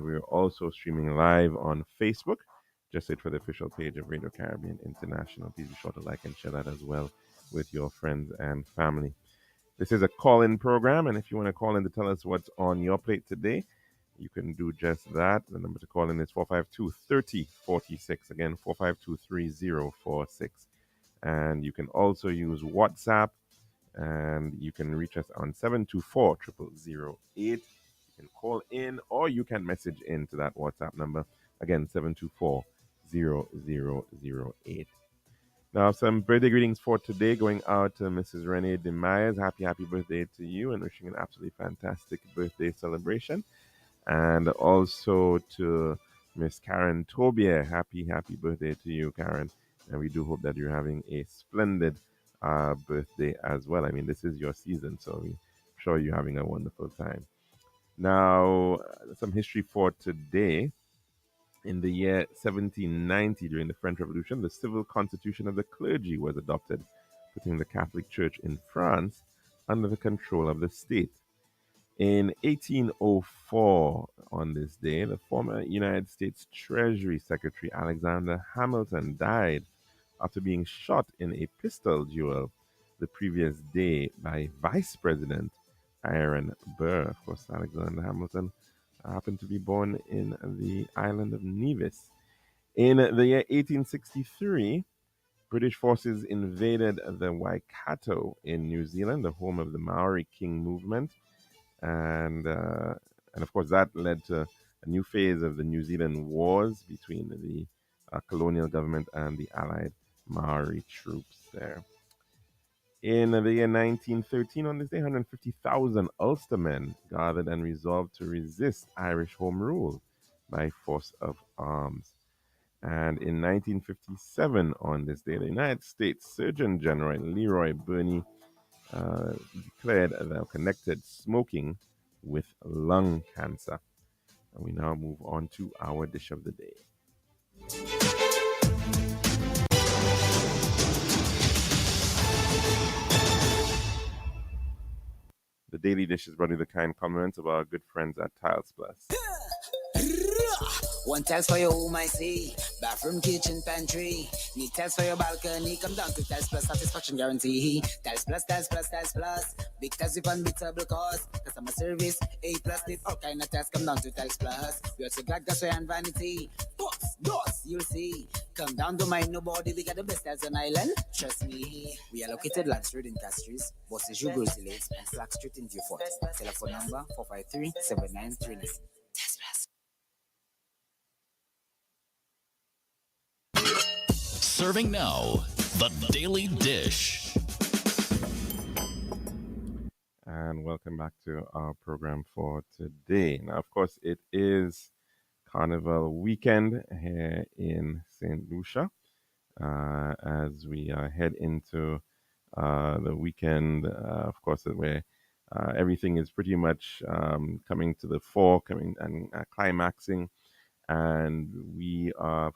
we're also streaming live on Facebook. Just search for the official page of Radio Caribbean International. Please be sure to like and share that as well with your friends and family. This is a call-in program, and if you want to call in to tell us what's on your plate today, you can do just that. The number to call in is 452-3046. Again, 452-3046. And you can also use WhatsApp, and you can reach us on 724-0008. You can call in, or you can message in to that WhatsApp number. Again, 724-0008. Now, some birthday greetings for today going out to Mrs. Renee DeMyers. Happy birthday to you, and wishing an absolutely fantastic birthday celebration. And also to Miss Karen Tobier. Happy birthday to you, Karen. And we do hope that you're having a splendid birthday as well. I mean, this is your season, so I'm sure you're having a wonderful time. Now, some history for today. In the year 1790, during the French Revolution, the civil constitution of the clergy was adopted, putting the Catholic Church in France under the control of the state. In 1804, on this day, the former United States Treasury Secretary Alexander Hamilton died after being shot in a pistol duel the previous day by Vice President Aaron Burr. Of course, Alexander Hamilton happened to be born in the island of Nevis. In the year 1863, British forces invaded the Waikato in New Zealand, the home of the Maori King movement. And of course, that led to a new phase of the New Zealand wars between the colonial government and the Allied Maori troops there. In the year 1913, on this day, 150,000 Ulstermen gathered and resolved to resist Irish Home Rule by force of arms. And in 1957, on this day, the United States Surgeon General Leroy Burney declared that connected smoking with lung cancer. And we now move on to our dish of the day. The daily dish is brought you the kind compliments of our good friends at Tiles Plus. One tiles for your home, I see. Bathroom, kitchen, pantry. Need tiles for your balcony. Come down to Tiles Plus, satisfaction guarantee. Tiles Plus, Tiles Plus, Tiles Plus. Big tiles with unbeatable cost. Customer service, A plus. Need all kind of tiles. Come down to Tiles Plus. We also got gasware and vanity. Books, doors, you'll see. Come down, don't mind nobody. We got the best tiles on island. Trust me. We are located Land Street in Castries, Bosses Jubilee, and Flag Street in Beaufort. Telephone number 453-7939. Serving now, the Daily Dish. And welcome back to our program for today. Now, of course, it is Carnival weekend here in St. Lucia. As we head into the weekend, of course, where everything is pretty much coming to the fore, coming and climaxing. And we are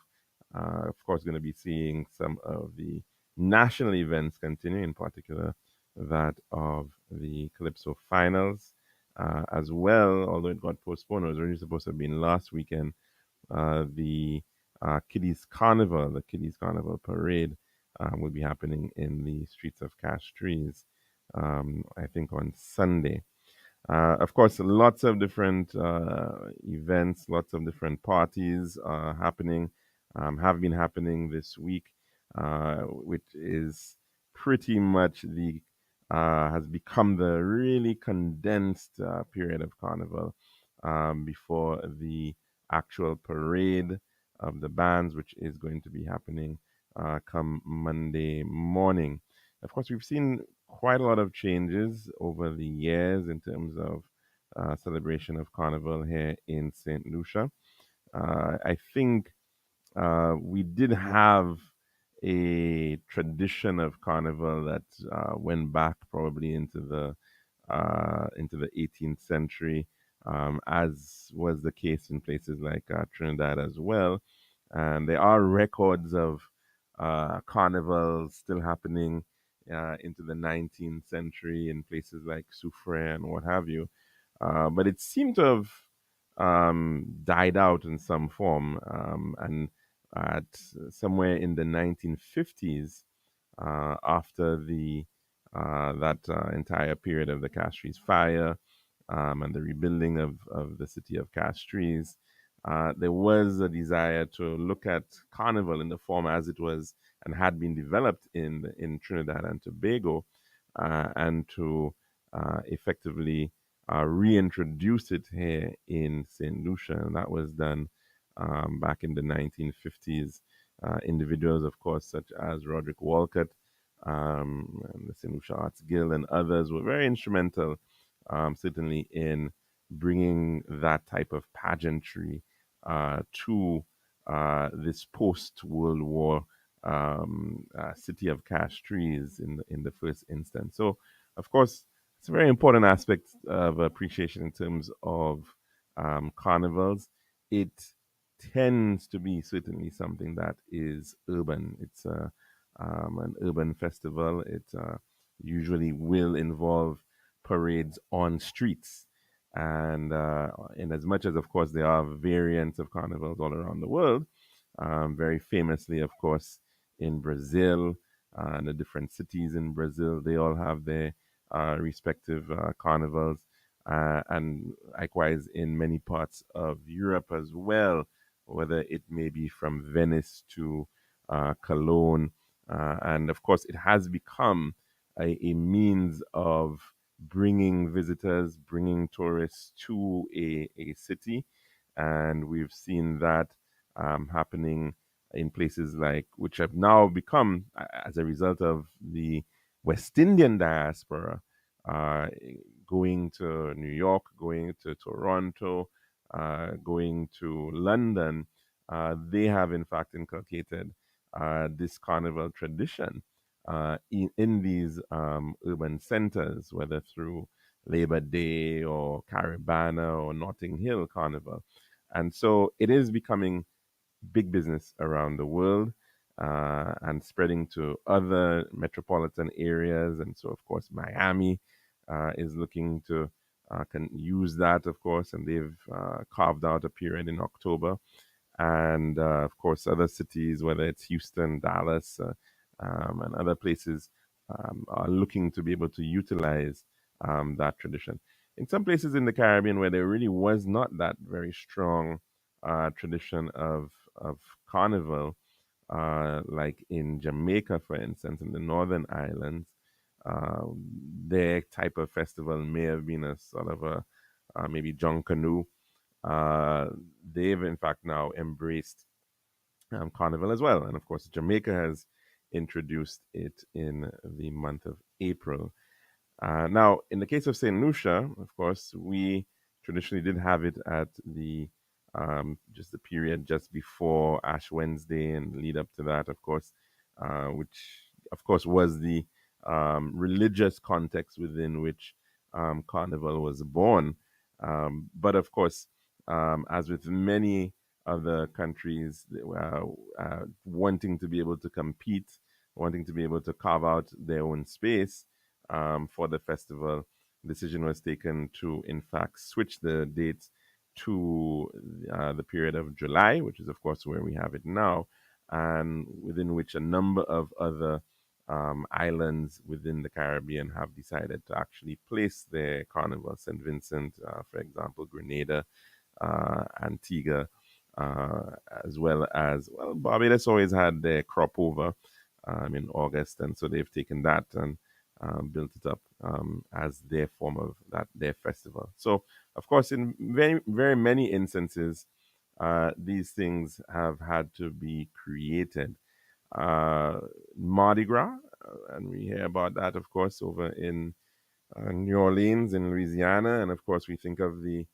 of course, going to be seeing some of the national events continue, in particular that of the Calypso finals, as well, although it got postponed. It was originally supposed to have been last weekend. The Kiddies Carnival, the Kiddies Carnival Parade, will be happening in the streets of Castries, I think on Sunday. Of course, lots of different events, lots of different parties happening. Have been happening this week, which is pretty much has become the really condensed period of Carnival before the actual parade of the bands, which is going to be happening come Monday morning. Of course, we've seen quite a lot of changes over the years in terms of celebration of Carnival here in St. Lucia. I think we did have a tradition of Carnival that went back probably into the 18th century, as was the case in places like Trinidad as well. And there are records of carnivals still happening into the 19th century in places like Soufrière and what have you. But it seemed to have died out in some form, and at somewhere in the 1950s, after the that entire period of the Castries fire, and the rebuilding of the city of Castries, there was a desire to look at carnival in the form as it was and had been developed in Trinidad and Tobago, and to effectively reintroduce it here in St. Lucia. And that was done back in the 1950s. Individuals, of course, such as Roderick Walcott, and the St. Lucia Arts Guild, and others were very instrumental, certainly, in bringing that type of pageantry to this post-World War city of Castries in the first instance. So, of course, it's a very important aspect of appreciation in terms of carnivals. It tends to be certainly something that is urban. It's an urban festival. It usually will involve parades on streets. And in as much as, of course, there are variants of carnivals all around the world, very famously, of course, in Brazil, and the different cities in Brazil, they all have their respective carnivals. And likewise in many parts of Europe as well, whether it may be from Venice to Cologne. And of course, it has become a means of bringing visitors, bringing tourists to a city. And we've seen that happening in places like, which have now become, as a result of the West Indian diaspora, uh, going to New York, going to Toronto, going to London. They have, in fact, inculcated this carnival tradition in these urban centers, whether through Labor Day or Caribana or Notting Hill Carnival. And so it is becoming big business around the world, and spreading to other metropolitan areas. And so, of course, Miami is looking to can use that, of course, and they've carved out a period in October. And of course, other cities, whether it's Houston, Dallas, and other places, are looking to be able to utilize that tradition. In some places in the Caribbean where there really was not that very strong tradition of carnival, like in Jamaica, for instance, in the Northern Islands, uh, their type of festival may have been a sort of a maybe John Canoe. Uh, they've in fact now embraced Carnival as well. And of course, Jamaica has introduced it in the month of April. Now, in the case of St. Lucia, of course, we traditionally did have it at the just the period just before Ash Wednesday and lead up to that, of course, which of course was the religious context within which Carnival was born. But of course, as with many other countries, wanting to be able to compete, wanting to be able to carve out their own space for the festival, decision was taken to, in fact, switch the dates to the period of July, which is, of course, where we have it now, and within which a number of other islands within the Caribbean have decided to actually place their carnival. St. Vincent, for example, Grenada, Antigua, uh, as well as, well, Barbados always had their crop over in August, and so they've taken that and built it up as their form of that their festival. So, of course, in very many instances, these things have had to be created. Uh, Mardi Gras, and we hear about that, of course, over in New Orleans in Louisiana, and of course we think of the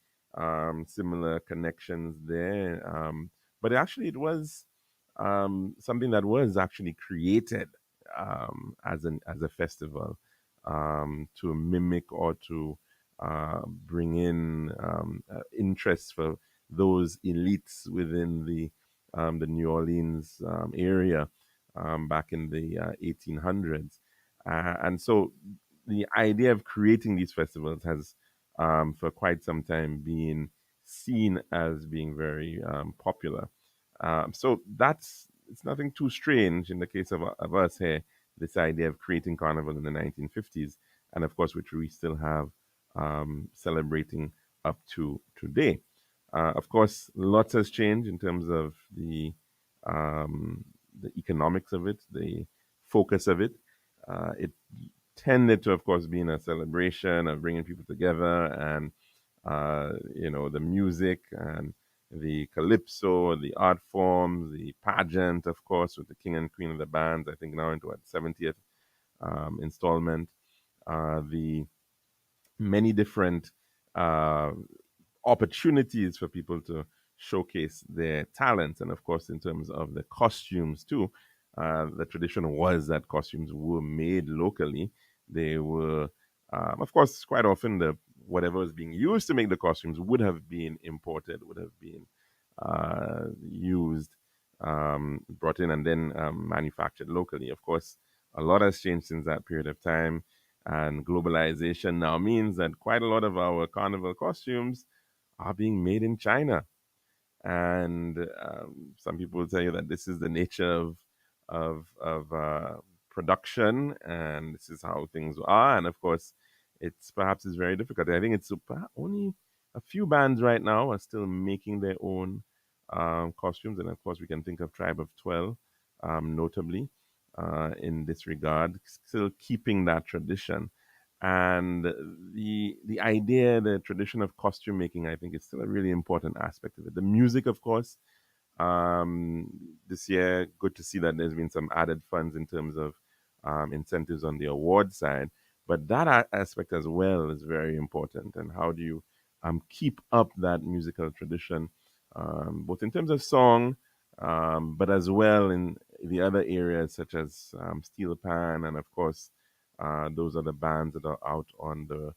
similar connections there. But actually, it was something that was actually created as a festival to mimic or to bring in interest for those elites within the New Orleans area back in the 1800s. And so the idea of creating these festivals has, for quite some time, been seen as being very popular. So that's it's nothing too strange in the case of us here. This idea of creating carnival in the 1950s, and of course, which we still have celebrating up to today. Of course, lots has changed in terms of um, the economics of it, the focus of it. It tended to, of course, be in a celebration of bringing people together, and the music and the calypso, the art forms, the pageant, of course, with the king and queen of the bands. I think now into what 70th installment. The many different uh, opportunities for people to showcase their talents. And of course, in terms of the costumes too, the tradition was that costumes were made locally. They were, of course, quite often the whatever was being used to make the costumes would have been imported, would have been used, brought in, and then manufactured locally. Of course, a lot has changed since that period of time, and globalization now means that quite a lot of our carnival costumes are being made in China. And some people will tell you that this is the nature of production, and this is how things are. And of course, it's very difficult. I think it's only a few bands right now are still making their own costumes, and of course, we can think of Tribe of 12, notably in this regard, still keeping that tradition. And the idea, the tradition of costume making, I think, is still a really important aspect of it. The music, of course, um, this year, good to see that there's been some added funds in terms of incentives on the award side. But that aspect as well is very important. And how do you keep up that musical tradition, both in terms of song, but as well in the other areas such as Steel Pan, and of course, those are the bands that are out on the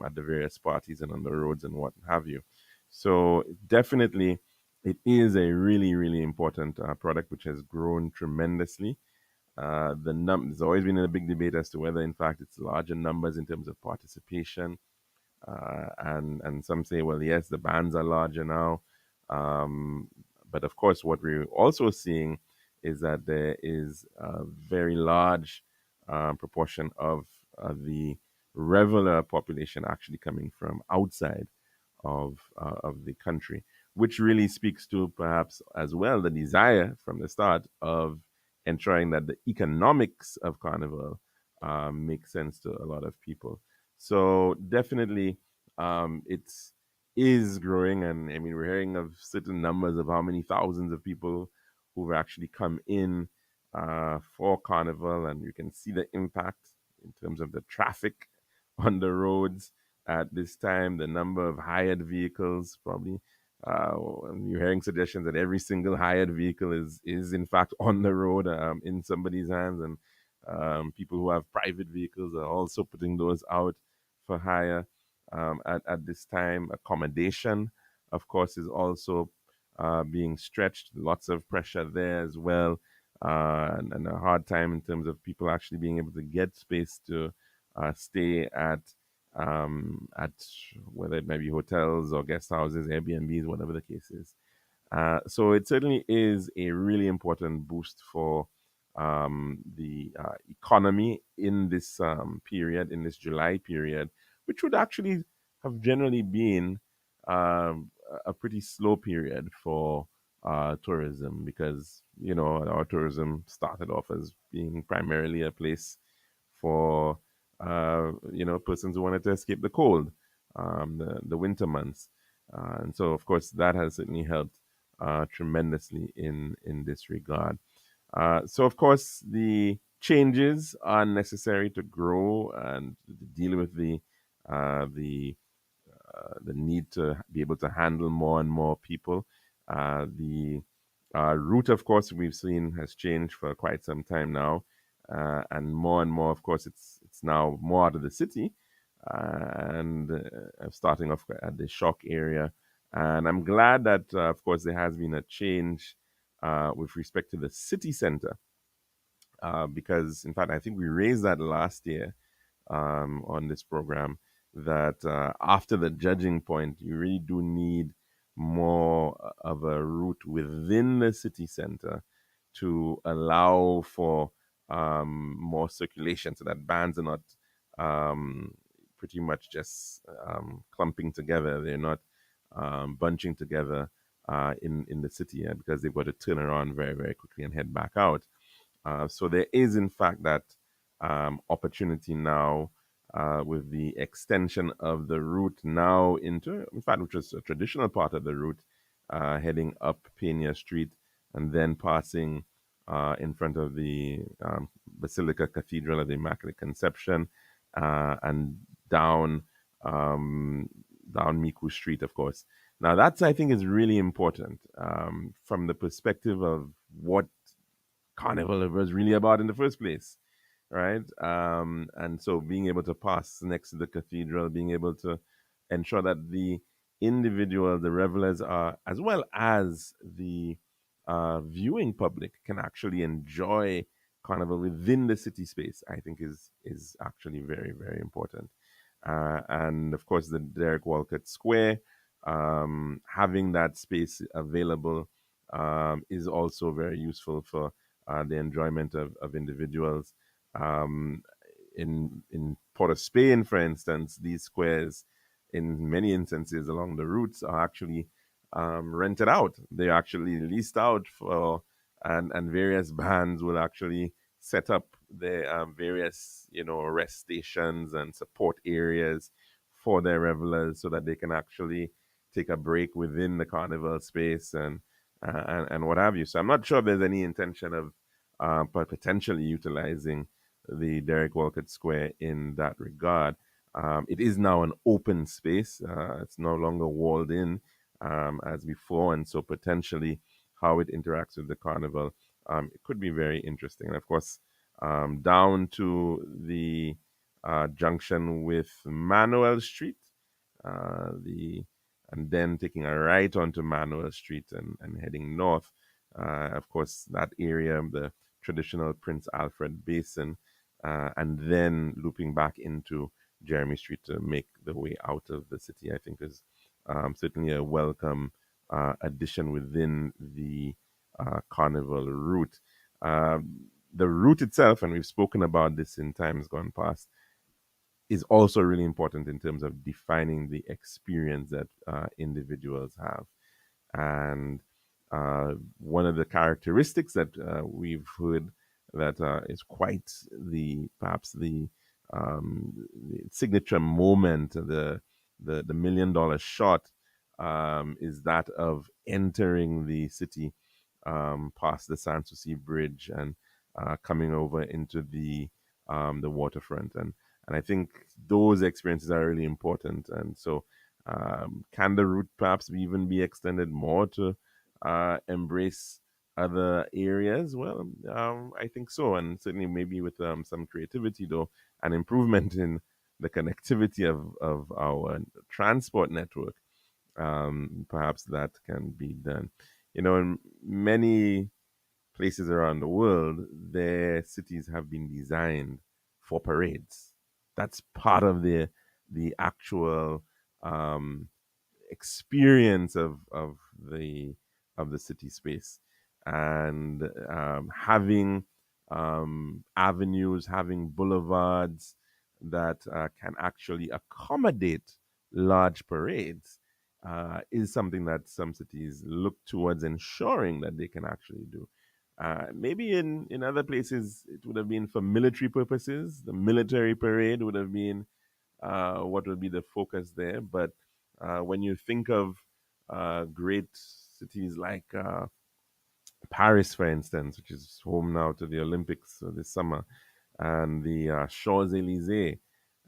at the various parties and on the roads and what have you. So definitely, it is a really, really important product which has grown tremendously. There's always been a big debate as to whether, in fact, it's larger numbers in terms of participation, and some say, well, yes, the bands are larger now, um, but of course, what we're also seeing is that there is a very large proportion of the regular population actually coming from outside of the country, which really speaks to perhaps as well the desire from the start of ensuring that the economics of Carnival makes sense to a lot of people. So definitely, it's is growing, and I mean we're hearing of certain numbers of how many thousands of people who've actually come in for Carnival, and you can see the impact in terms of the traffic on the roads at this time, the number of hired vehicles probably. You're hearing suggestions that every single hired vehicle is in fact on the road in somebody's hands, and people who have private vehicles are also putting those out for hire at this time. Accommodation, of course, is also being stretched. Lots of pressure there as well, and a hard time in terms of people actually being able to get space to stay at whether it may be hotels or guest houses, Airbnbs, whatever the case is. So it certainly is a really important boost for the economy in this period, in this July period, which would actually have generally been a pretty slow period for tourism, because our tourism started off as being primarily a place for persons who wanted to escape the cold, the winter months, and so of course that has certainly helped tremendously in this regard. So of course the changes are necessary to grow and to deal with the the need to be able to handle more and more people. The route, of course, we've seen has changed for quite some time now, and more, of course, it's now more out of the city, and starting off at the Shock area. And I'm glad that, of course, there has been a change with respect to the city center, because, in fact, I think we raised that last year on this program, that after the judging point, you really do need more of a route within the city center to allow for more circulation so that bands are not um, pretty much just clumping together. They're not bunching together in the city because they've got to turn around very, very quickly and head back out. So there is, in fact, that opportunity now with the extension of the route now into, in fact, which was a traditional part of the route, heading up Pena Street and then passing in front of the Basilica Cathedral of the Immaculate Conception and down um, down Miku Street, of course. Now, that's I think is really important from the perspective of what Carnival was really about in the first place, right? And so being able to pass next to the cathedral, being able to ensure that the individual, the revelers are, as well as the viewing public, can actually enjoy Carnival within the city space, I think is actually very, very important. And of course, the Derek Walcott Square, having that space available is also very useful for the enjoyment of individuals. Um, in Port of Spain, for instance, these squares, in many instances along the routes, are actually rented out. They're actually leased out for, and various bands will actually set up their various, rest stations and support areas for their revelers so that they can actually take a break within the carnival space and what have you. So I'm not sure if there's any intention of but potentially utilizing the Derek Walcott Square in that regard. It is now an open space. It's no longer walled in as before, and so potentially how it interacts with the carnival, it could be very interesting. And of course, down to the junction with Manuel Street, the and then taking a right onto Manuel Street and heading north. Of course, that area, the traditional Prince Alfred Basin, and then looping back into Jeremy Street to make the way out of the city, I think is certainly a welcome addition within the carnival route. The route itself, and we've spoken about this in times gone past, is also really important in terms of defining the experience that individuals have. And one of the characteristics that we've heard that is quite the perhaps the signature moment, the $1 million shot, is that of entering the city past the Sanssouci Bridge and coming over into the waterfront. And I think those experiences are really important. And so, can the route perhaps even be extended more to embrace other areas? Well, I think so, and certainly maybe with some creativity, though, and improvement in the connectivity of our transport network. Perhaps that can be done. In many places around the world, their cities have been designed for parades. That's part of the actual experience of the city space, and having avenues, having boulevards that can actually accommodate large parades is something that some cities look towards ensuring that they can actually do. Maybe in other places it would have been for military purposes. The military parade would have been what would be the focus there. But when you think of great cities like Paris, for instance, which is home now to the Olympics this summer, and the Champs Elysees,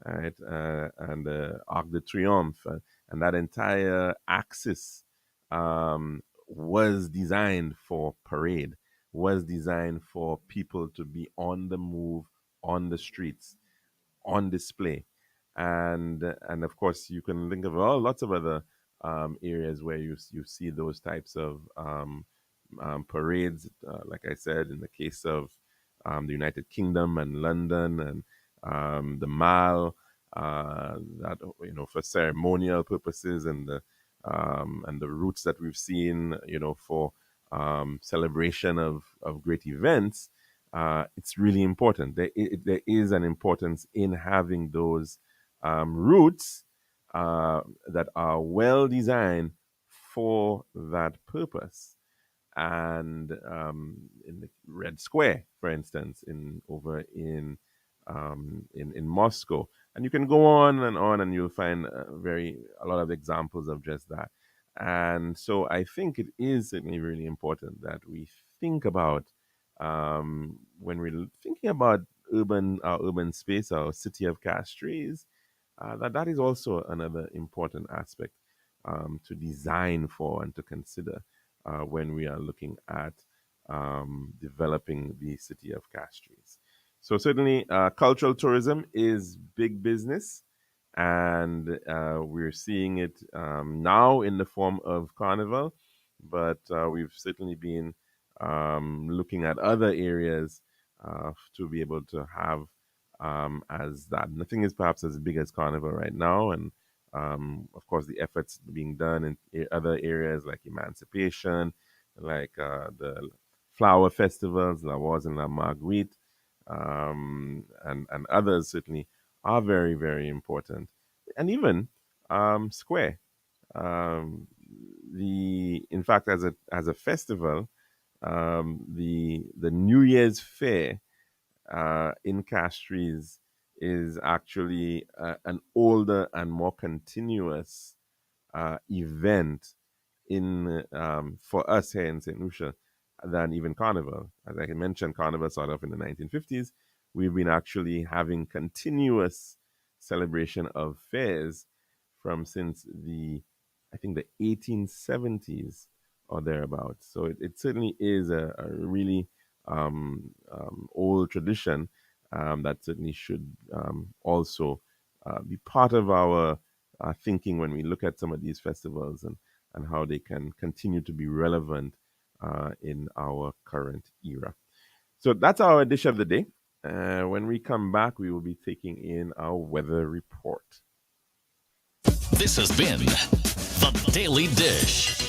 right, and the Arc de Triomphe, and that entire axis was designed for parade, was designed for people to be on the move, on the streets, on display. And of course you can think of lots of other areas where you see those types of parades, like I said, in the case of the United Kingdom and London and the Mall. that for ceremonial purposes, and the roots that we've seen for celebration of great events. It's really important. There is an importance in having those roots that are well designed for that purpose. And in the Red Square, for instance, in over in Moscow, and you can go on, and you'll find a lot of examples of just that. And so I think it is certainly really important that we think about when we're thinking about urban space, our city of Castries, that is also another important aspect to design for and to consider when we are looking at developing the city of Castries. So certainly, cultural tourism is big business, and we're seeing it now in the form of carnival, but we've certainly been looking at other areas to be able to have as that. Nothing is perhaps as big as carnival right now, and of course, the efforts being done in other areas like emancipation, like the flower festivals, La Wars and La Marguerite, and others certainly are very, very important. And even Square. Um, in fact, as a festival, the New Year's Fair in Castries is actually an older and more continuous event in for us here in St. Lucia than even Carnival. As I mentioned, Carnival started off in the 1950s. We've been actually having continuous celebration of fairs from since I think the 1870s or thereabouts. So it certainly is a really old tradition that certainly should also be part of our thinking when we look at some of these festivals, and how they can continue to be relevant in our current era. So that's our dish of the day. When we come back, we will be taking in our weather report. This has been The Daily Dish.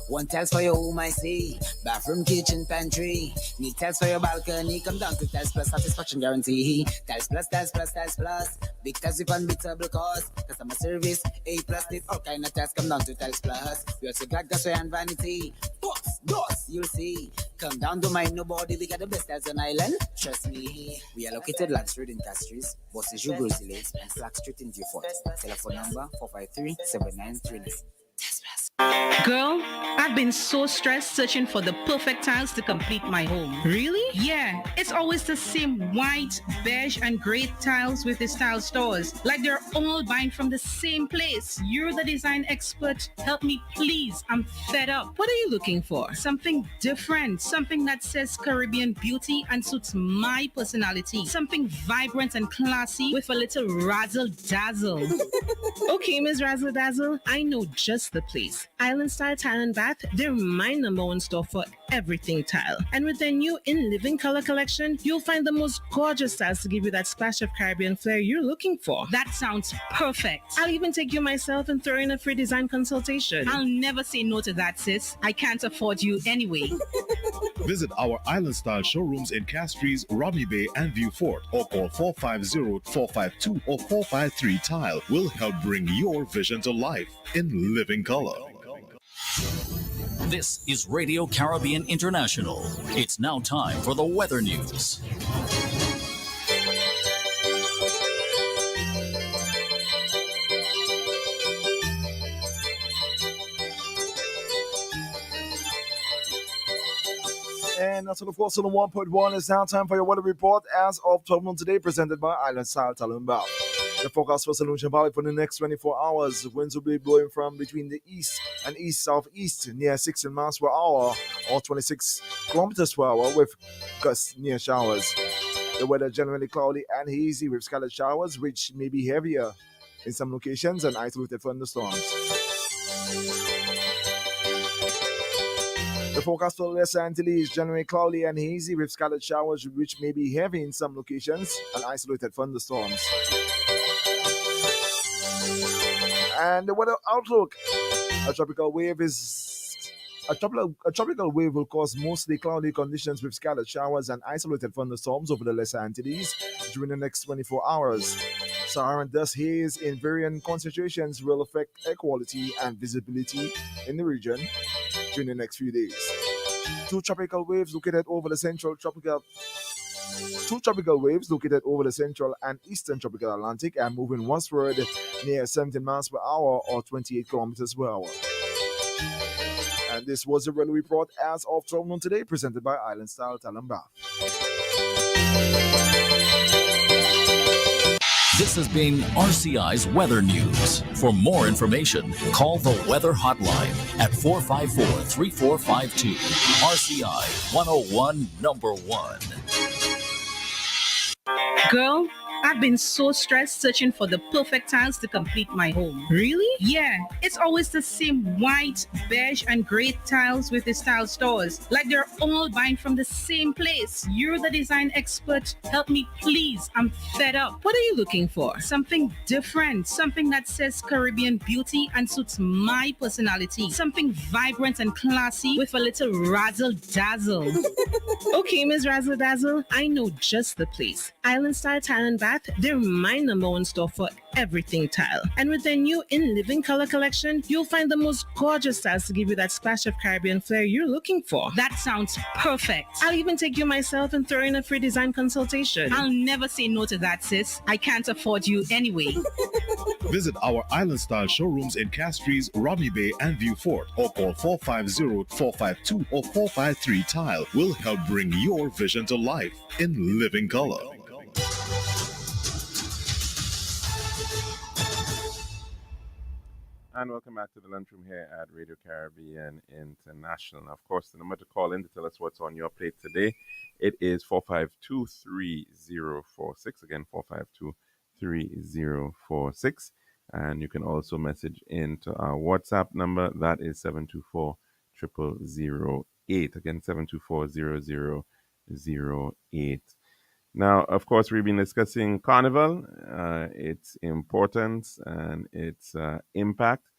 One tiles for your home, I see. Bathroom, kitchen, pantry. Need tiles for your balcony. Come down to Tiles Plus, satisfaction guarantee. Tiles Plus, Tiles Plus, Tiles Plus. Big tiles with unbeatable cost. Customer service, A plus. Need all kind of tiles. Come down to Tiles Plus. We also got gasware and vanity. Boss, you'll see. Come down to mind nobody. We got the best tiles on island. Trust me. We are located Lance Road in Castries, Bosses U Lake, and Flag Street in Viewfort. Telephone number 453-7939. Girl, I've been so stressed searching for the perfect tiles to complete my home. Really? Yeah, it's always the same white, beige, and gray tiles with the tile stores. Like they're all buying from the same place. You're the design expert. Help me, please. I'm fed up. What are you looking for? Something different. Something that says Caribbean beauty and suits my personality. Something vibrant and classy with a little razzle dazzle. Okay, Ms. Razzle Dazzle, I know just the place. Island Style Tile and Bath, they're my number one store for everything tile. And with their new In Living Color collection, you'll find the most gorgeous styles to give you that splash of Caribbean flair you're looking for. That sounds perfect. I'll even take you myself and throw in a free design consultation. I'll never say no to that, sis. I can't afford you anyway. Visit our Island Style showrooms in Castries, Rodney Bay, and Viewfort, or call 450-452 or 453 Tile. We'll help bring your vision to life in living color. This is Radio Caribbean International. It's now time for the weather news. And that's, of course, on the 1.1. It's now time for your weather report as of 12 noon today, presented by Island Style Talent Bar. The forecast for Solution Valley for the next 24 hours. Winds will be blowing from between the east and east-southeast near 16 miles per hour or 26 kilometers per hour with gusts near showers. The weather generally cloudy and hazy with scattered showers, which may be heavier in some locations and isolated thunderstorms. The forecast for Lesser Antilles, generally cloudy and hazy with scattered showers, which may be heavy in some locations, and isolated thunderstorms. And the weather outlook: a tropical wave is a tropical wave will cause mostly cloudy conditions with scattered showers and isolated thunderstorms over the Lesser Antilles during the next 24 hours. Saharan dust haze in varying concentrations will affect air quality and visibility in the region during the next few days. Two tropical waves located over the central tropical Two tropical waves located over the central and eastern tropical Atlantic are moving westward near 17 miles per hour or 28 kilometers per hour. And this was the weather report as of 12 noon today, presented by Island Style Talent Bath. This has been RCI's Weather News. For more information, call the Weather Hotline at 454-3452. RCI 101 number 1. Girl, I've been so stressed searching for the perfect tiles to complete my home. Really? Yeah, it's always the same white, beige, and gray tiles with the style stores. Like they're all buying from the same place. You're the design expert. Help me, please. I'm fed up. What are you looking for? Something different. Something that says Caribbean beauty and suits my personality. Something vibrant and classy with a little razzle dazzle. Okay, Ms. Razzle Dazzle, I know just the place. Island Style Tile and Bath, they're my number one store for everything tile. And with their new In Living Color collection, you'll find the most gorgeous styles to give you that splash of Caribbean flair you're looking for. That sounds perfect. I'll even take you myself and throw in a free design consultation. I'll never say no to that, sis. I can't afford you anyway. Visit our Island Style showrooms in Castries, Rodney Bay, and View Fort, or call 450-452 or 453 Tile. We'll help bring your vision to life in living color. And welcome back to the lunchroom here at Radio Caribbean International. Of course, the number to call in to tell us what's on your plate today, it is 452-3046. Again, 452-3046. And you can also message into our WhatsApp number. That is 724-0008. Again, 724-0008. Now, of course, we've been discussing Carnival, its importance and its impact.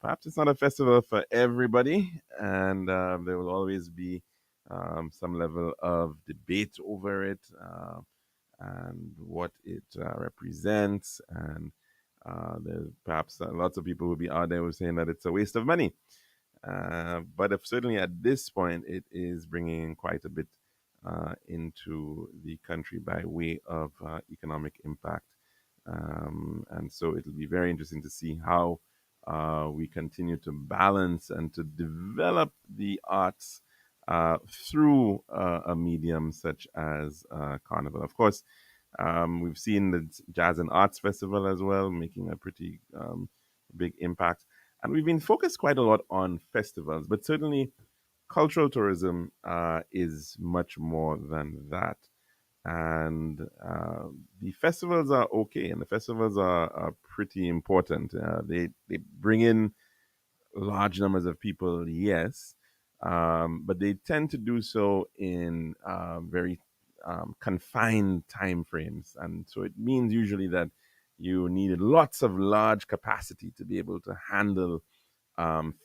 Perhaps it's not a festival for everybody, and there will always be some level of debate over it and what it represents. And there's perhaps lots of people will be out there who are saying that it's a waste of money. But if certainly at this point, it is bringing in quite a bit into the country by way of economic impact. And so it'll be very interesting to see how we continue to balance and to develop the arts through a medium such as Carnival. Of course, we've seen the Jazz and Arts Festival as well, making a pretty big impact. And we've been focused quite a lot on festivals, but certainly cultural tourism is much more than that. And the festivals are okay, and the festivals are pretty important. They bring in large numbers of people, yes, but they tend to do so in very confined time frames. And so it means usually that you need lots of large capacity to be able to handle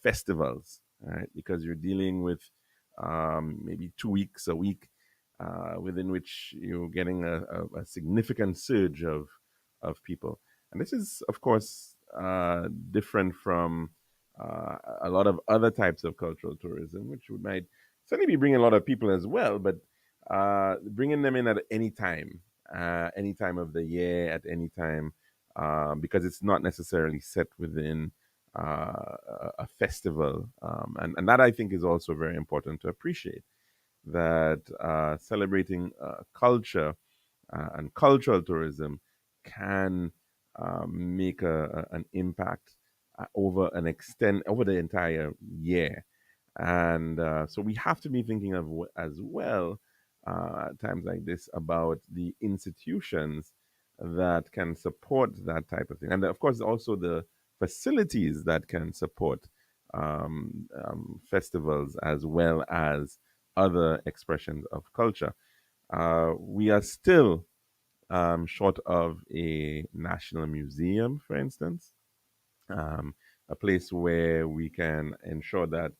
festivals, right? Because you're dealing with maybe 2 weeks, a week, within which you're getting a significant surge of people. And this is, of course, different from a lot of other types of cultural tourism, which might certainly be bringing a lot of people as well, but bringing them in at any time of the year, at any time, because it's not necessarily set within a festival. And that I think is also very important to appreciate, that celebrating culture and cultural tourism can make an impact over the entire year. And so we have to be thinking of as well at times like this about the institutions that can support that type of thing, and of course also the facilities that can support festivals as well as other expressions of culture. We are still short of a national museum, for instance, um, a place where we can ensure that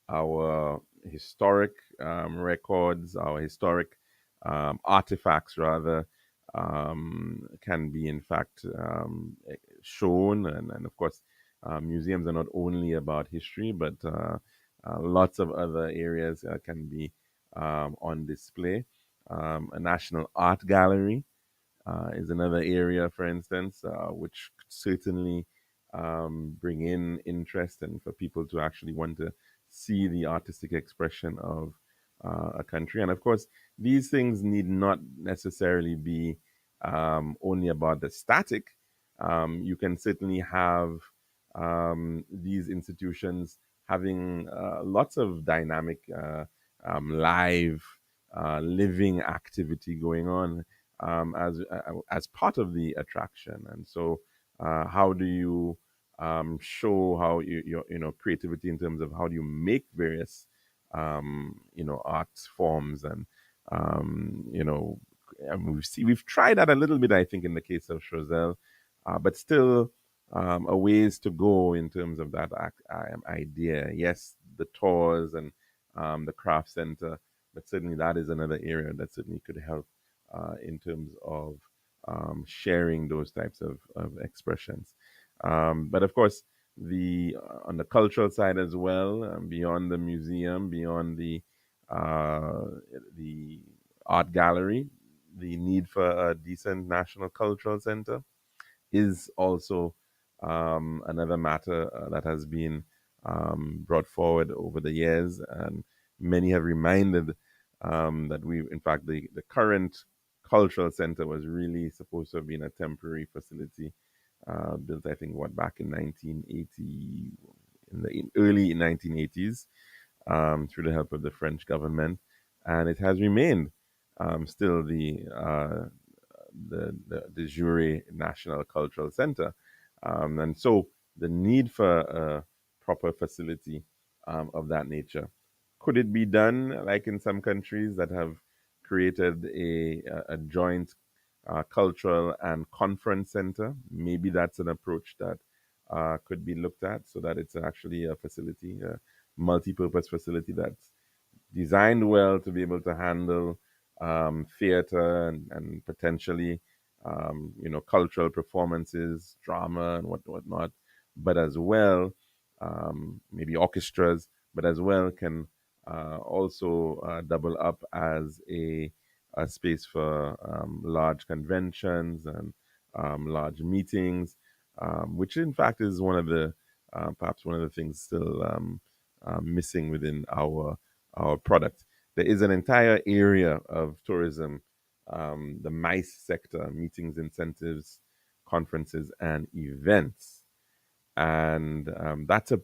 our historic records, our historic artifacts, rather, can be in fact shown. And of course, museums are not only about history, but lots of other areas can be on display. A national art gallery is another area, for instance, which could certainly bring in interest and for people to actually want to see the artistic expression of a country. And of course, these things need not necessarily be only about the static. You can certainly have these institutions having lots of dynamic, live, living activity going on as part of the attraction. And so, how do you show how your creativity in terms of how do you make various art forms and we've tried that a little bit, I think, in the case of Chazelle, but still a ways to go in terms of that idea. Yes, the tours and the craft center, but certainly that is another area that certainly could help in terms of sharing those types of expressions. But of course, the on the cultural side as well, beyond the museum, beyond the art gallery, the need for a decent national cultural center is also another matter that has been brought forward over the years, and many have reminded that in fact, the current cultural center was really supposed to have been a temporary facility built, I think, back in 1980, in the early 1980s, through the help of the French government, and it has remained still the de jure National Cultural Center. And so the need for a proper facility of that nature. Could it be done like in some countries that have created a joint cultural and conference center? Maybe that's an approach that could be looked at so that it's actually a facility, a multi-purpose facility that's designed well to be able to handle theater and potentially, cultural performances, drama, and whatnot, but as well, maybe orchestras, but as well can also double up as a space for large conventions and large meetings, which in fact is one of the perhaps one of the things still missing within our product. There is an entire area of tourism, the MICE sector, meetings, incentives, conferences, and events. And that's a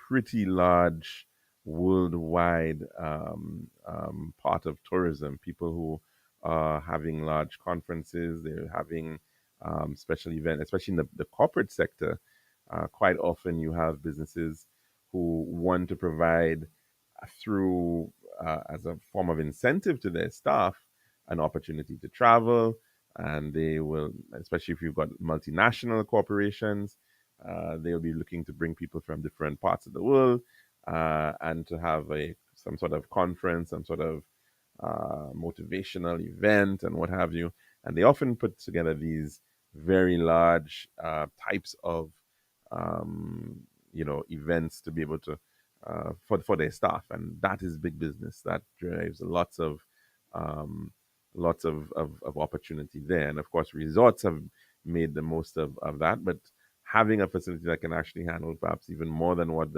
pretty large worldwide part of tourism. People who are having large conferences, they're having special events, especially in the corporate sector. Quite often you have businesses who want to provide through as a form of incentive to their staff an opportunity to travel, and they will, especially if you've got multinational corporations, they'll be looking to bring people from different parts of the world and to have some sort of conference, some sort of motivational event, and what have you. And they often put together these very large types of events to be able to for their staff, and that is big business. That drives um, lots of opportunity there. And of course, resorts have made the most of that, but having a facility that can actually handle perhaps even more than what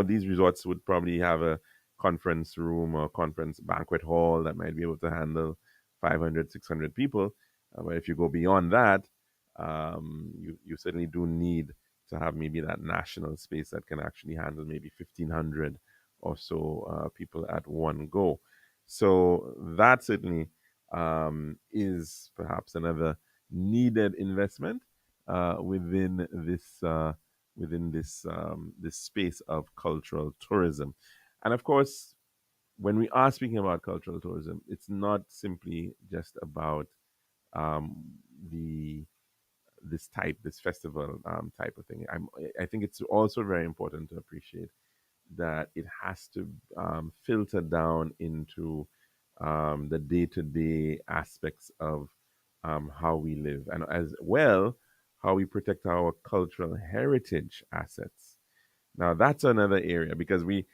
these resorts would probably have a conference room or conference banquet hall that might be able to handle 500, 600 people. But if you go beyond that, you certainly do need to have maybe that national space that can actually handle maybe 1,500 or so people at one go. So that certainly is perhaps another needed investment within within this space of cultural tourism. And of course, when we are speaking about cultural tourism, it's not simply just about um, the this festival type of thing. I think it's also very important to appreciate that it has to filter down into the day to day aspects of how we live, and as well how we protect our cultural heritage assets. Now, that's another area because we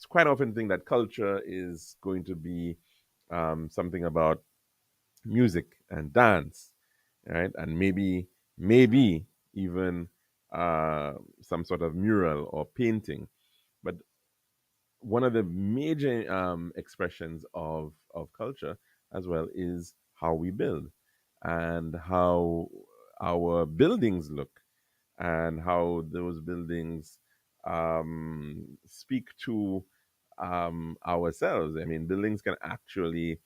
quite often think that culture is going to be something about music and dance, right? And maybe even some sort of mural or painting. But one of the major expressions of culture as well is how we build and how our buildings look and how those buildings speak to ourselves. I mean, buildings can actually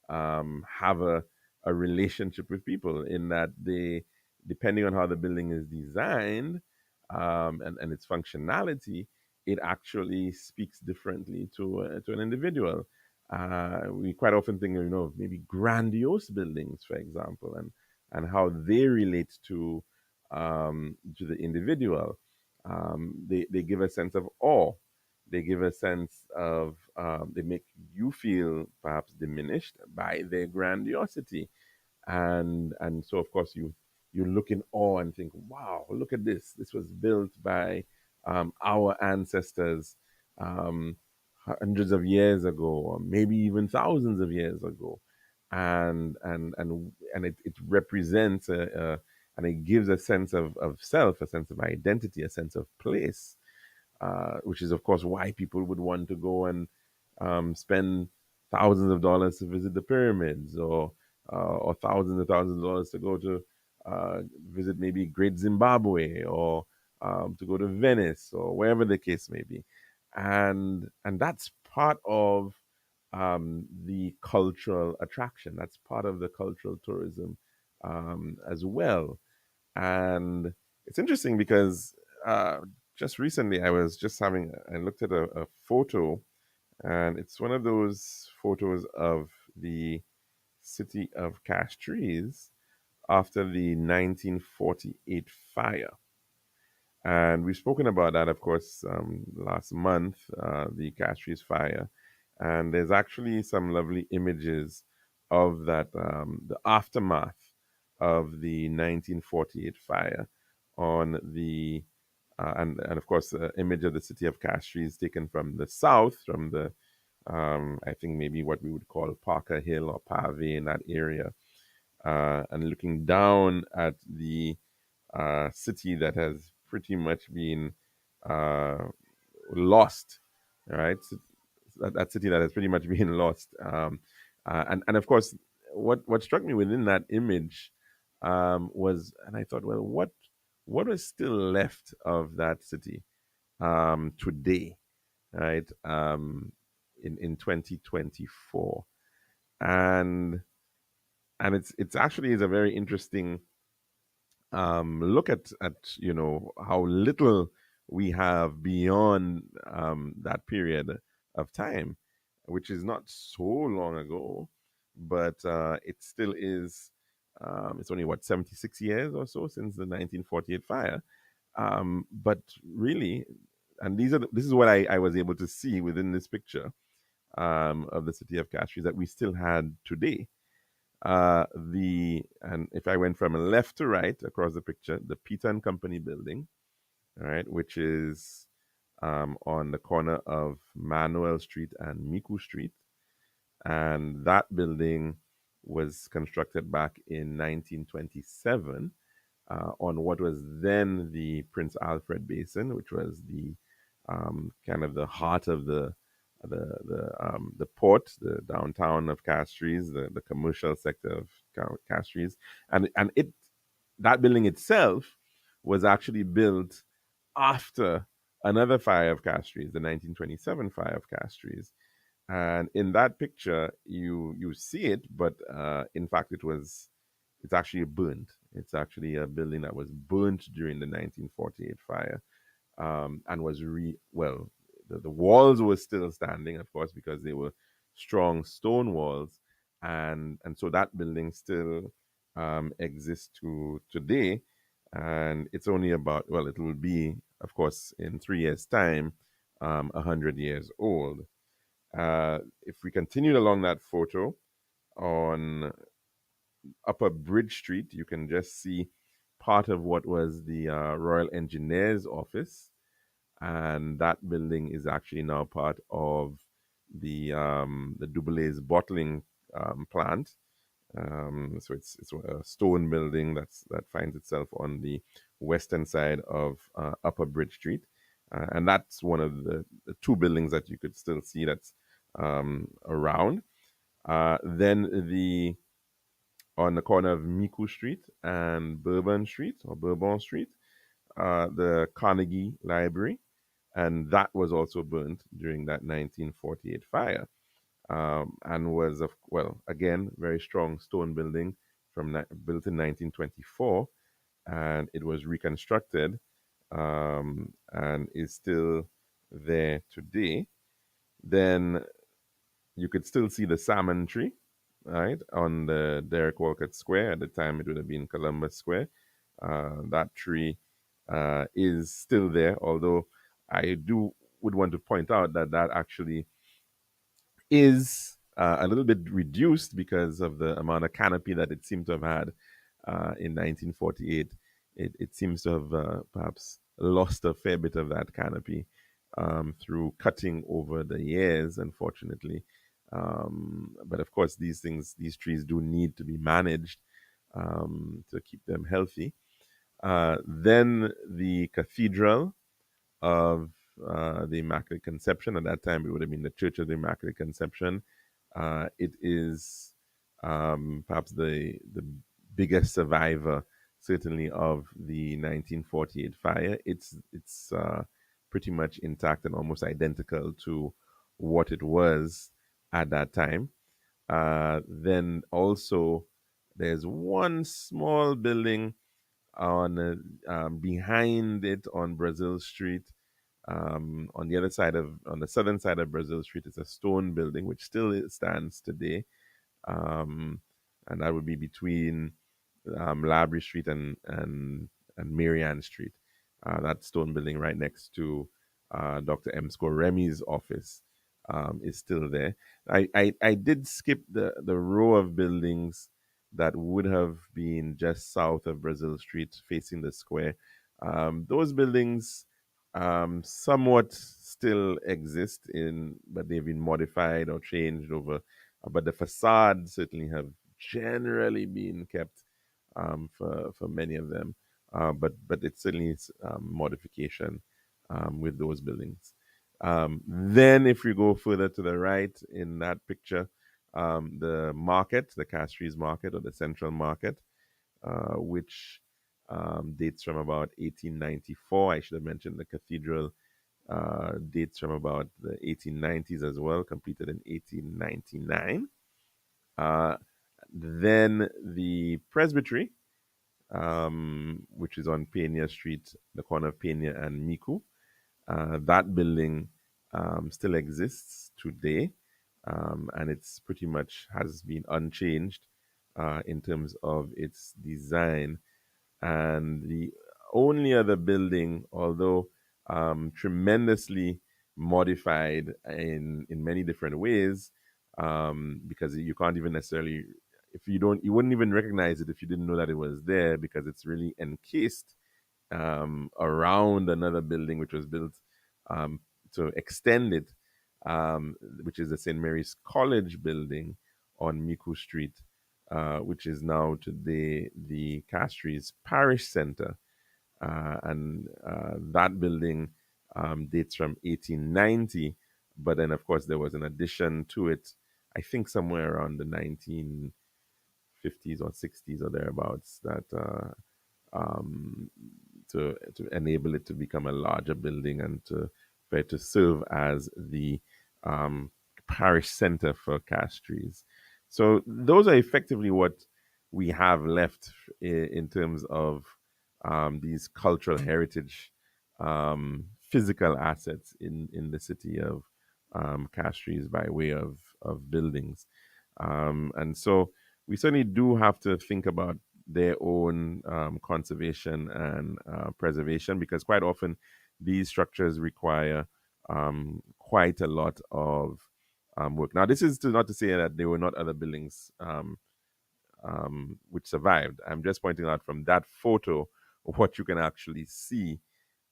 have a relationship with people in that they, depending on how the building is designed and its functionality, it actually speaks differently to an individual. We quite often think, of maybe grandiose buildings, for example, and how they relate to the individual. They give a sense of awe. They give a sense of, they make you feel perhaps diminished by their grandiosity. And so, of course, you look in awe and think, wow, look at this. This was built by our ancestors um, hundreds of years ago, or maybe even thousands of years ago. And it represents and it gives a sense of self, a sense of identity, a sense of place, which is, of course, why people would want to go and spend thousands of dollars to visit the pyramids, or thousands of dollars to go to visit maybe Great Zimbabwe, or to go to Venice, or wherever the case may be, and that's part of the cultural attraction. That's part of the cultural tourism as well. And it's interesting because just recently I looked at a photo, and it's one of those photos of the city of Castries after the 1948 fire. And we've spoken about that, of course, last month, the Castries fire. And there's actually some lovely images of that, the aftermath of the 1948 fire on and of course, the image of the city of Castries taken from the south, from the, I think maybe what we would call Parker Hill or Pave in that area, and looking down at the city that has pretty much been uh, lost, right? So that city that has pretty much been lost. And of course, what struck me within that image was, and I thought, well, what was still left of that city today, right? In 2024, and it's actually is a very interesting look at how little we have beyond that period of time, which is not so long ago, but it still is. It's only what 76 years or so since the 1948 fire, but really, and this is what I was able to see within this picture of the city of Castries that we still had today. And if I went from left to right across the picture, the Peter and Company building, all right, which is on the corner of Manuel Street and Miku Street, and that building was constructed back in 1927 on what was then the Prince Alfred Basin, which was the kind of the heart of the port, the downtown of Castries, the commercial sector of Castries, and that building itself was actually built after another fire of Castries, the 1927 fire of Castries. And in that picture, you see it, but in fact, it's actually burnt. It's actually a building that was burnt during the 1948 fire. and was well. The walls were still standing, of course, because they were strong stone walls, and so that building still exists to today, and it's only about, well, it will be, of course, in 3 years' time, 100 years old. If we continue along that photo on Upper Bridge Street, you can just see part of what was the Royal Engineers office, and that building is actually now part of the Dubélés bottling plant. So it's a stone building that finds itself on the western side of Upper Bridge Street, and that's one of the two buildings that you could still see that's around. Then on the corner of Miku Street and Bourbon Street or Bourbon Street, the Carnegie Library, and that was also burnt during that 1948 fire, and was, of, well, again, very strong stone building built in 1924, and it was reconstructed, and is still there today. Then you could still see the salmon tree, right, on the Derek Walcott Square. At the time, it would have been Columbus Square. That tree is still there, although I would want to point out that that actually is a little bit reduced because of the amount of canopy that it seemed to have had in 1948. It seems to have perhaps lost a fair bit of that canopy through cutting over the years, unfortunately. But of course, these trees do need to be managed to keep them healthy. Then the Cathedral of the Immaculate Conception. At that time, it would have been the Church of the Immaculate Conception. It is perhaps the biggest survivor, certainly, of the 1948 fire. It's pretty intact intact and almost identical to what it was at that time. Then also, there's one small building on behind it on Brazil Street. On the on the southern side of Brazil Street, is a stone building which still stands today, um, and that would be between Labrie Street and Marianne Street. That stone building right next to Dr. M. Remy's office is still there. I did skip the row of buildings that would have been just south of Brazil Street facing the square. Those buildings somewhat still exist but they've been modified or changed over. But the facades certainly have generally been kept for many of them. But it certainly is modification with those buildings. Then, if we go further to the right in that picture, the market, the Castries Market or the Central Market, which dates from about 1894. I should have mentioned the cathedral dates from about the 1890s as well, completed in 1899. Then the presbytery, which is on Pena Street, the corner of Pena and Miku. That building still exists today, and it's pretty much has been unchanged in terms of its design. And the only other building, although tremendously modified in many different ways, because you can't even necessarily, if you wouldn't even recognize it if you didn't know that it was there, because it's really encased around another building which was built to extend it, which is the St. Mary's College building on Miku Street, which is now today the Castries Parish Center. And that building dates from 1890, but then, of course, there was an addition to it, I think somewhere around the 1950s or 60s or thereabouts, that to enable it to become a larger building and for it to serve as the parish center for Castries. So those are effectively what we have left in terms of these cultural heritage physical assets in the city of Castries by way of buildings. And so we certainly do have to think about their own conservation and preservation, because quite often these structures require quite a lot of work. Now, this is not to say that there were not other buildings which survived. I'm just pointing out from that photo what you can actually see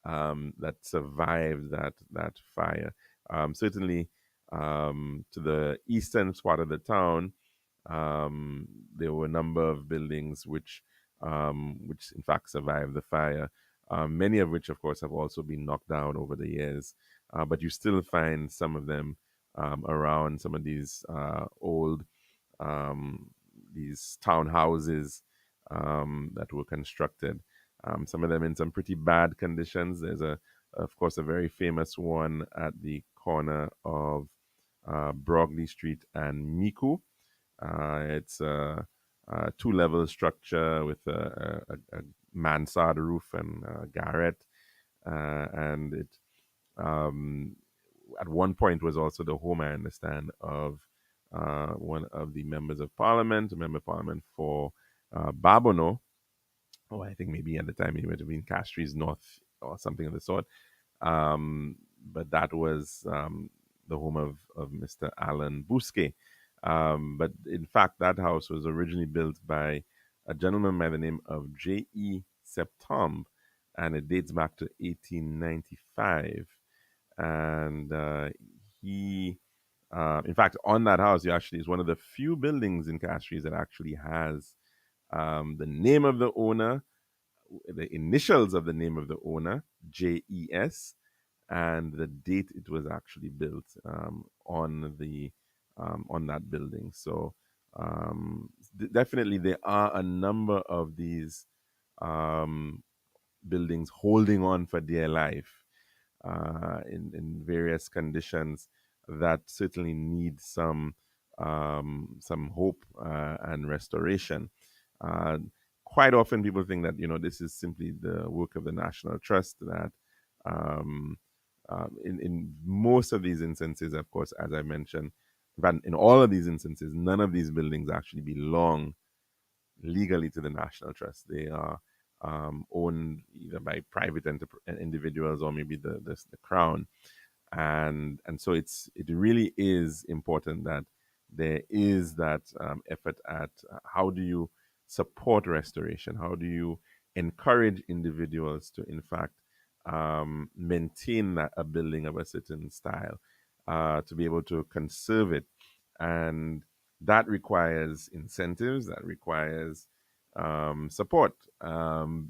that survived that fire. Certainly, to the eastern part of the town, there were a number of buildings which in fact survived the fire. Many of which, of course, have also been knocked down over the years, but you still find some of them around some of these old um, these townhouses that were constructed. Some of them in some pretty bad conditions. There's of course, a very famous one at the corner of Brogley Street and Miku. It's a two-level structure with a mansard roof and a garret, and it um, at one point was also the home, I understand, of one of the members of parliament, a member of parliament for Babono. Oh, I think maybe at the time he might have been Castries North or something of the sort. Um, but that was the home of Mr. Alan Bousquet. But in fact, that house was originally built by a gentleman by the name of J.E. Septembre, and it dates back to 1895. And he, in fact, on that house, he actually is one of the few buildings in Castries that actually has the name of the owner, the initials of the name of the owner, JES, and the date it was actually built on that building. So definitely there are a number of these um, buildings holding on for dear life in various conditions that certainly need some hope and restoration. Uh, Quite often, people think that this is simply the work of the National Trust. That um, in most of these instances, of course, as I mentioned, in all of these instances, none of these buildings actually belong legally to the National Trust. They are owned either by private individuals or maybe the crown, and so it really is important that there is that effort at how do you support restoration, how do you encourage individuals to in fact maintain a building of a certain style, to be able to conserve it, and that requires incentives, that requires support,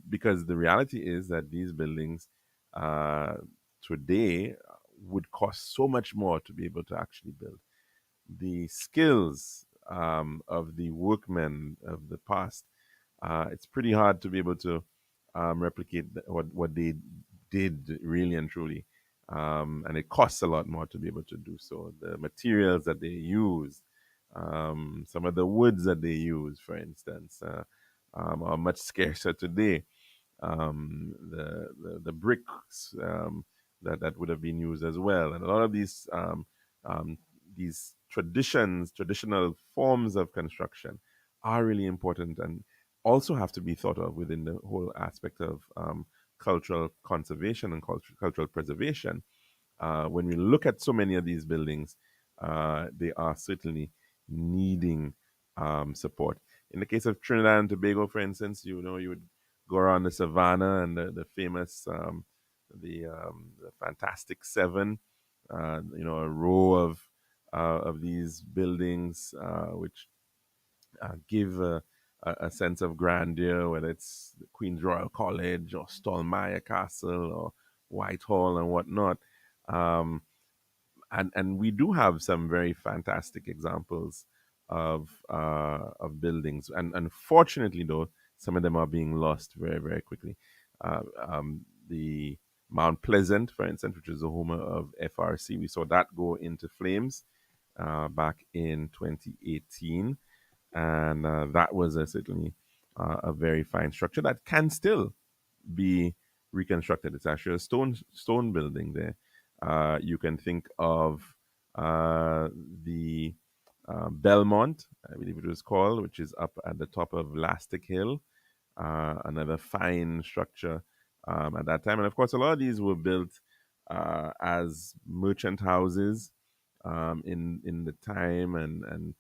because the reality is that these buildings uh, today would cost so much more to be able to actually build. The skills of the workmen of the past, it's pretty hard to be able to replicate what they did really and truly. And it costs a lot more to be able to do so. The materials that they use, some of the woods that they use, for instance, are much scarcer today. The bricks that would have been used as well, and a lot of um, these traditional forms of construction, are really important and also have to be thought of within the whole aspect of cultural conservation and cultural preservation. When we look at so many of these buildings, they are certainly needing support. In the case of Trinidad and Tobago, for instance, you would go around the savannah and the famous, the Fantastic Seven, a row of these buildings which give a sense of grandeur, whether it's the Queen's Royal College or Stallmeyer Castle or Whitehall and whatnot. Um, and we do have some very fantastic examples of buildings, and unfortunately, though, some of them are being lost very very quickly. The Mount Pleasant, for instance, which is the home of FRC, we saw that go into flames back in 2018, and that was certainly a very fine structure that can still be reconstructed. It's actually a stone building there. You can think of uh, the Belmont, I believe it was called, which is up at the top of Lastic Hill, another fine structure at that time. And of course, a lot of these were built as merchant houses in the time, and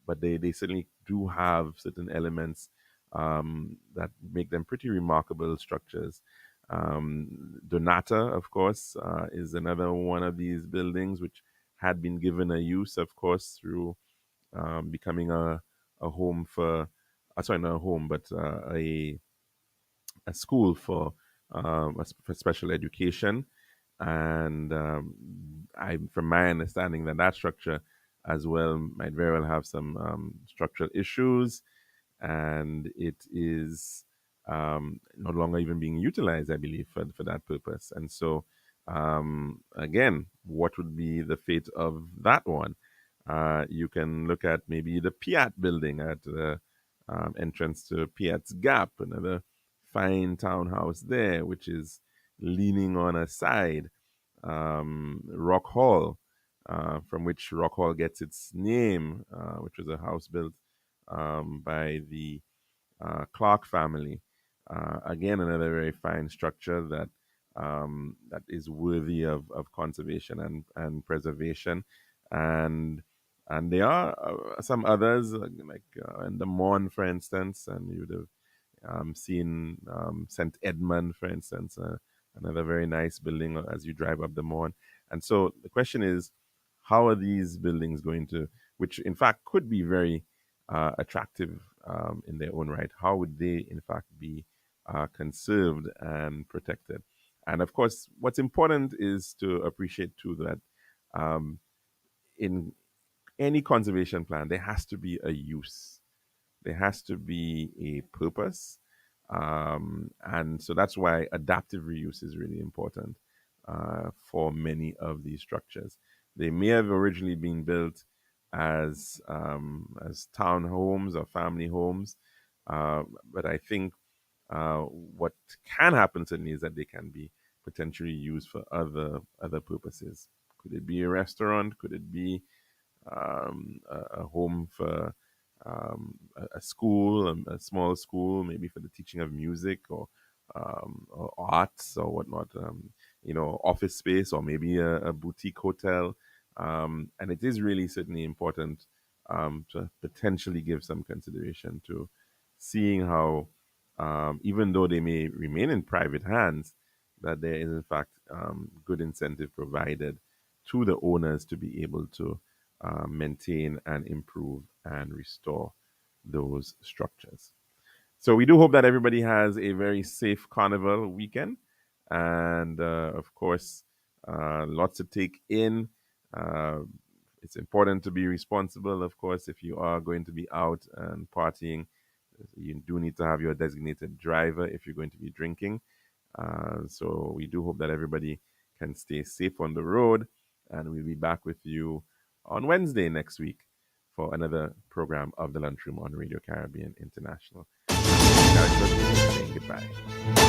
but they certainly do have certain elements that make them pretty remarkable structures. Donata, of course, is another one of these buildings which had been given a use, of course, through becoming a home for, sorry, not a home, but a school for special education. And from my understanding, that structure as well might very well have some structural issues, and it is no longer even being utilized, I believe, for that purpose. And so, again, what would be the fate of that one? You can look at maybe the Piat building at the entrance to Piat's Gap, another fine townhouse there, which is leaning on a side. Rock Hall, from which Rock Hall gets its name, which was a house built by the Clark family. Again, another very fine structure that is worthy of conservation and preservation. And there are some others, like in the Mon, for instance, and you would have seen St. Edmund, for instance, another very nice building as you drive up the Mon. And so the question is, how are these buildings going to, which in fact could be very attractive in their own right, how would they in fact be conserved and protected? And of course, what's important is to appreciate too that in any conservation plan, there has to be a use, there has to be a purpose. And so that's why adaptive reuse is really important for many of these structures. They may have originally been built as townhomes or family homes, but I think what can happen certainly is that they can be potentially used for other purposes. Could it be a restaurant? Could it be a home for a school, a small school, maybe for the teaching of music or arts or whatnot, office space, or maybe a boutique hotel. And it is really certainly important to potentially give some consideration to seeing how, even though they may remain in private hands, that there is in fact good incentive provided to the owners to be able to maintain and improve and restore those structures. So we do hope that everybody has a very safe carnival weekend, and of course, lots to take in. Uh, it's important to be responsible, of course, if you are going to be out and partying. You do need to have your designated driver if you're going to be drinking. So we do hope that everybody can stay safe on the road, and we'll be back with you on Wednesday next week for another program of the Lunchroom on Radio Caribbean International. Saying goodbye.